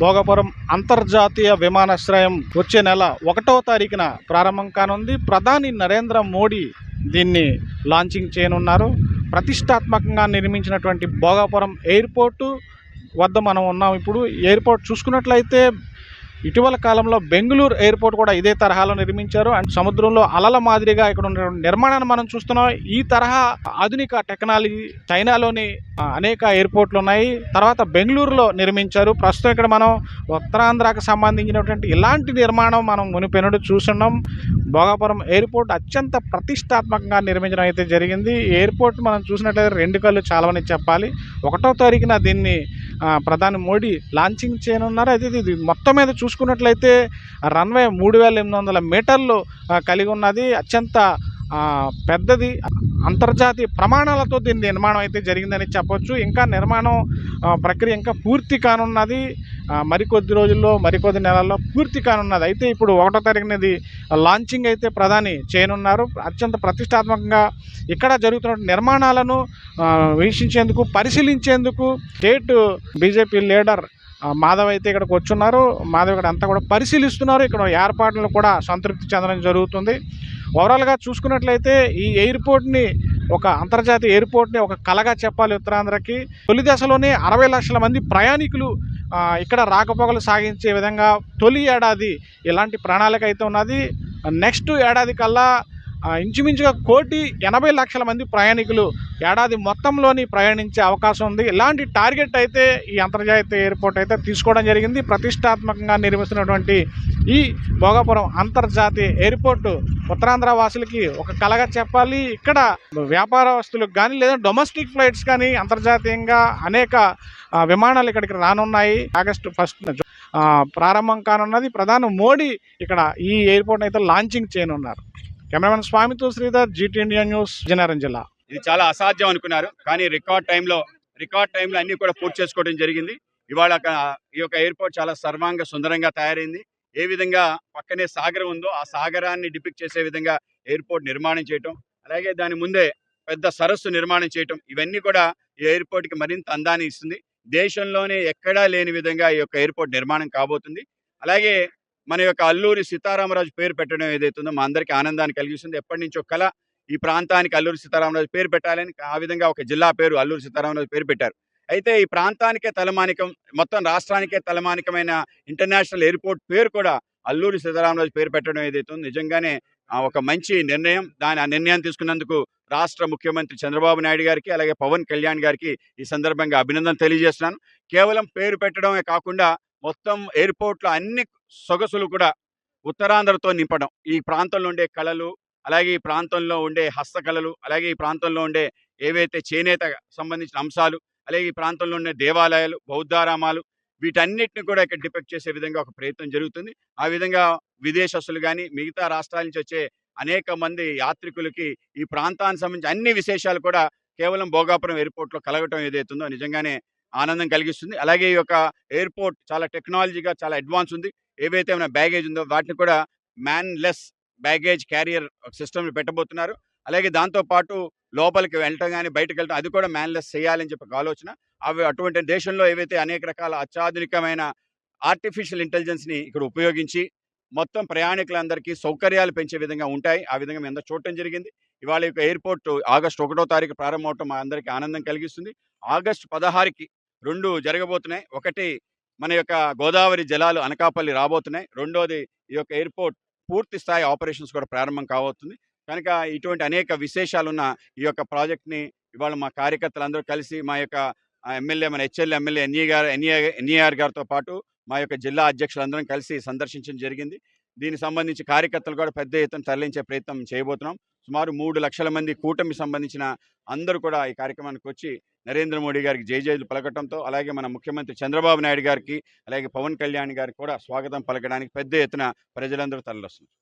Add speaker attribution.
Speaker 1: భోగపురం అంతర్జాతీయ విమానాశ్రయం వచ్చే నెల 1వ తారీఖున ప్రారంభం కానుంది. ప్రధాని నరేంద్ర మోడీ దీన్ని లాంచింగ్ చేయనున్నారు. ప్రతిష్టాత్మకంగా నిర్మించినటువంటి భోగపురం ఎయిర్పోర్టు వద్ద మనం ఉన్నాం. ఇప్పుడు ఎయిర్పోర్ట్ చూసుకున్నట్లయితే ఇటీవల కాలంలో బెంగళూరు ఎయిర్పోర్ట్ కూడా ఇదే తరహాలో నిర్మించారు. అండ్ సముద్రంలో అలల మాదిరిగా ఇక్కడ ఉన్న నిర్మాణాన్ని మనం చూస్తున్నాం. ఈ తరహా ఆధునిక టెక్నాలజీ చైనాలోని అనేక ఎయిర్పోర్ట్లు ఉన్నాయి. తర్వాత బెంగళూరులో నిర్మించారు. ప్రస్తుతం ఇక్కడ మనం ఉత్తరాంధ్రకు సంబంధించినటువంటి ఇలాంటి నిర్మాణం మనం మునిపెనుడు చూస్తున్నాం. భోగాపురం ఎయిర్పోర్ట్ అత్యంత ప్రతిష్టాత్మకంగా నిర్మించడం అయితే జరిగింది. ఈ ఎయిర్పోర్ట్ మనం చూసినట్లయితే 2 కళ్ళు చాలవని చెప్పాలి. 1వ తారీఖున దీన్ని ప్రధాని మోడీ లాంచింగ్ చేయనున్నారు. అయితే ఇది మొత్తం మీద చూసుకున్నట్లయితే రన్వే 3800 మీటర్లు కలిగి ఉన్నది. అత్యంత పెద్దది. అంతర్జాతీయ ప్రమాణాలతో దీని నిర్మాణం అయితే జరిగిందని చెప్పొచ్చు. ఇంకా నిర్మాణం ప్రక్రియ ఇంకా పూర్తి కానున్నది. మరికొద్ది రోజుల్లో మరికొద్ది నెలల్లో పూర్తి కానున్నది. అయితే ఇప్పుడు 1వ తారీఖున ఇది లాంచింగ్ అయితే ప్రధాని చేయనున్నారు. అత్యంత ప్రతిష్టాత్మకంగా ఇక్కడ జరుగుతున్న నిర్మాణాలను వీక్షించేందుకు పరిశీలించేందుకు స్టేట్ బీజేపీ లీడర్ మాధవ్ అయితే ఇక్కడికి వచ్చున్నారు. మాధవ్ ఇక్కడ అంతా కూడా పరిశీలిస్తున్నారు. ఇక్కడ ఏర్పాట్లను కూడా సంతృప్తి చెందడం జరుగుతుంది. ఓవరాల్గా చూసుకున్నట్లయితే ఈ ఎయిర్పోర్ట్ని ఒక అంతర్జాతీయ ఎయిర్పోర్ట్ని ఒక కలగా చెప్పాలి ఉత్తరాంధ్రకి. తొలి దశలోనే 60 లక్షల మంది ప్రయాణికులు ఇక్కడ రాకపోకలు సాగించే విధంగా తొలి ఏడాది ఇలాంటి ప్రణాళిక అయితే ఉన్నది. నెక్స్ట్ ఏడాది కల్లా ఇంచుమించుగా 1,80,00,000 మంది ప్రయాణికులు ఏడాది మొత్తంలోని ప్రయాణించే అవకాశం ఉంది. ఇలాంటి టార్గెట్ అయితే ఈ అంతర్జాతీయ ఎయిర్పోర్ట్ అయితే తీసుకోవడం జరిగింది. ప్రతిష్టాత్మకంగా నిర్మిస్తున్నటువంటి ఈ భోగాపురం అంతర్జాతీయ ఎయిర్పోర్టు ఉత్తరాంధ్ర వాసులకి ఒక కలగా చెప్పాలి. ఇక్కడ వ్యాపారస్తులకు కానీ లేదా డొమెస్టిక్ ఫ్లైట్స్ కానీ అంతర్జాతీయంగా అనేక విమానాలు ఇక్కడికి రానున్నాయి. ఆగస్టు 1న ప్రారంభం కానున్నది. ప్రధాని మోడీ ఇక్కడ ఈ ఎయిర్పోర్ట్ అయితే లాంచింగ్ చేయనున్నారు. కెమెరామెన్ స్వామితో Sridhar, GT India news, Vizianagaram జిల్లా.
Speaker 2: ఇది చాలా అసాధ్యం అనుకున్నారు, కానీ రికార్డ్ టైంలో అన్ని కూడా పూర్తి చేసుకోవడం జరిగింది. ఇవాళ ఈ యొక్క ఎయిర్పోర్ట్ చాలా సర్వాంగ సుందరంగా తయారైంది. ఏ విధంగా పక్కనే సాగరం ఉందో ఆ సాగరాన్ని డిపిక్ట్ చేసే విధంగా ఎయిర్పోర్ట్ నిర్మాణం చేయటం, అలాగే దాని ముందే పెద్ద సరస్సు నిర్మాణం చేయటం, ఇవన్నీ కూడా ఈ ఎయిర్పోర్ట్కి మరింత అందాన్ని ఇస్తుంది. దేశంలోనే ఎక్కడా లేని విధంగా ఈ యొక్క ఎయిర్పోర్ట్ నిర్మాణం కాబోతుంది. అలాగే మన యొక్క అల్లూరి సీతారామరాజు పేరు పెట్టడం ఏదైతుందో మా అందరికీ ఆనందాన్ని కలిగిస్తుంది. ఎప్పటి నుంచో కళ ఈ ప్రాంతానికి అల్లూరి సీతారామరాజు పేరు పెట్టాలని, ఆ విధంగా ఒక జిల్లా పేరు అల్లూరి సీతారామరాజు పేరు పెట్టారు. అయితే ఈ ప్రాంతానికే తలమానికం, మొత్తం రాష్ట్రానికే తలమానికమైన ఇంటర్నేషనల్ ఎయిర్పోర్ట్ పేరు కూడా అల్లూరి సీతారామరాజు పేరు పెట్టడం ఏదైతుందో నిజంగానే ఒక మంచి నిర్ణయం. ఆ నిర్ణయం తీసుకున్నందుకు రాష్ట్ర ముఖ్యమంత్రి చంద్రబాబు నాయుడు గారికి, అలాగే పవన్ కళ్యాణ్ గారికి ఈ సందర్భంగా అభినందన తెలియజేస్తున్నాను. కేవలం పేరు పెట్టడమే కాకుండా మొత్తం ఎయిర్పోర్ట్లో అన్ని సొగసులు కూడా ఉత్తరాంధ్రతో నింపడం, ఈ ప్రాంతంలో ఉండే కళలు, అలాగే ఈ ప్రాంతంలో ఉండే హస్తకళలు, అలాగే ఈ ప్రాంతంలో ఉండే ఏవైతే చేనేత సంబంధించిన అంశాలు, అలాగే ఈ ప్రాంతంలో ఉండే దేవాలయాలు, బౌద్ధారామాలు, వీటన్నిటిని కూడా ఇక్కడ డిపెక్ట్ చేసే విధంగా ఒక ప్రయత్నం జరుగుతుంది. ఆ విధంగా విదేశస్తులు కానీ మిగతా రాష్ట్రాల నుంచి వచ్చే అనేక మంది యాత్రికులకి ఈ ప్రాంతానికి సంబంధించి అన్ని విశేషాలు కూడా కేవలం భోగాపురం ఎయిర్పోర్ట్లో కలగటం ఏదైతుందో నిజంగానే ఆనందం కలిగిస్తుంది. అలాగే ఈ యొక్క ఎయిర్పోర్ట్ చాలా టెక్నాలజీగా చాలా అడ్వాన్స్ ఉంది. ఏవైతే మన బ్యాగేజ్ ఉందో వాటిని కూడా మ్యాన్లెస్ బ్యాగేజ్ క్యారియర్ సిస్టమ్ పెట్టబోతున్నారు. అలాగే దాంతోపాటు లోపలికి వెళ్ళటం కానీ బయటకు వెళ్ళటం అది కూడా మ్యాన్లెస్ చేయాలని చెప్పి ఒక ఆలోచన. అటువంటి దేశంలో ఏవైతే అనేక రకాల అత్యాధునికమైన ఆర్టిఫిషియల్ ఇంటెలిజెన్స్ని ఇక్కడ ఉపయోగించి మొత్తం ప్రయాణికులందరికీ సౌకర్యాలు పెంచే విధంగా ఉంటాయి. ఆ విధంగా మేము అందరూ చూడటం జరిగింది. ఇవాళ యొక్క ఎయిర్పోర్ట్ ఆగస్టు 1వ తారీఖు ప్రారంభం అవటం మా అందరికీ ఆనందం కలిగిస్తుంది. ఆగస్టు 16కి 2 జరగబోతున్నాయి. ఒకటి మన యొక్క గోదావరి జలాలు అనకాపల్లి రాబోతున్నాయి. రెండోది ఈ యొక్క ఎయిర్పోర్ట్ పూర్తి స్థాయి ఆపరేషన్స్ కూడా ప్రారంభం కాబోతుంది. కనుక ఇటువంటి అనేక విశేషాలున్న ఈ యొక్క ప్రాజెక్ట్ని ఇవాళ మా కార్యకర్తలందరూ కలిసి మా యొక్క ఎమ్మెల్యే మన హెచ్ఎల్ ఎమ్మెల్యే ఎన్ఈఆర్ గారితో పాటు మా యొక్క జిల్లా అధ్యక్షులందరం కలిసి సందర్శించడం జరిగింది. దీనికి సంబంధించి కార్యకర్తలు కూడా పెద్ద ఎత్తున తరలించే ప్రయత్నం చేయబోతున్నాం. సుమారు 3 లక్షల మంది కూటమి సంబంధించిన అందరూ కూడా ఈ కార్యక్రమానికి వచ్చి నరేంద్ర మోడీ గారికి జైలు పలకటంతో, అలాగే మన ముఖ్యమంత్రి చంద్రబాబు నాయుడు గారికి, అలాగే పవన్ కళ్యాణ్ గారికి కూడా స్వాగతం పలకడానికి పెద్ద ఎత్తున ప్రజలందరూ తరలివస్తున్నారు.